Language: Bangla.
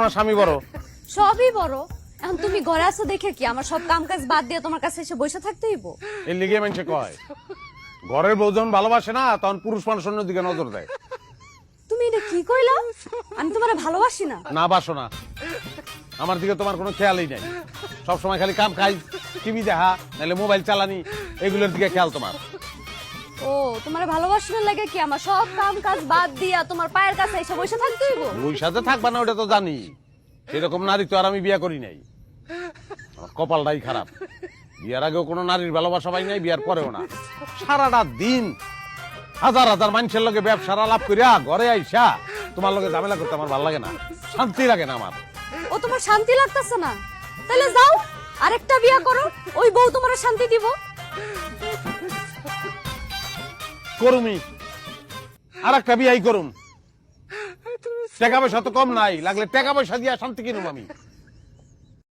না স্বামী বড়? সবই বড়। এখন তুমি ঘরে আছো দেখে কি আমার সব কাম কাজ বাদ দিয়ে তোমার কাছে এসে বসে থাকতে হইব? এর লিগে মানুষে কয় ঘরের বউ যখন ভালোবাসে না তখন পুরুষ মানুষ অন্যদিকে নজর দেয়। তুমি এটা কি কইলা? আমি তোমারে ভালোবাসি না। না বাসো না, আমার দিকে তোমার কোনো খেয়ালই নাই। সবসময় খালি কাম খাই, টিভি দেখা, নাহলে মোবাইল চালানি, এগুলোর দিকে খেয়াল তোমার। ও তোমারে ভালোবাসি না লাগে কি আমার সব কাম কাজ বাদ দিয়া তোমার পায়ের কাছে এসে বসে থাকতে হইব? ওই সাথে থাকবা না ওটা তো জানি, সেরকম নারী তো আর আমি বিয়ে করি নাই। আমার কপালটাই খারাপ, বিয়ার আগেও কোনো নারীর ভালোবাসা পাই নাই, বিয়ার পরেও না। সারাটা দিন হাজার হাজার মানুষের লগে ব্যবসার আলাপ করিয়া ঘরে আইসা তোমার লগে ঝামেলা করতে আমার ভালো লাগে না, শান্তি লাগে না আমার। ও তোমার শান্তি লাগতেছে না? তাহলে যাও আরেকটা বিয়া করো, ওই বউ তোমার শান্তি দিব। করুমি, আর একটা বিয়াই করুম। টাকা পয়সা তো কম নাই, লাগলে টাকা পয়সা দিয়া শান্তি কিনুম আমি।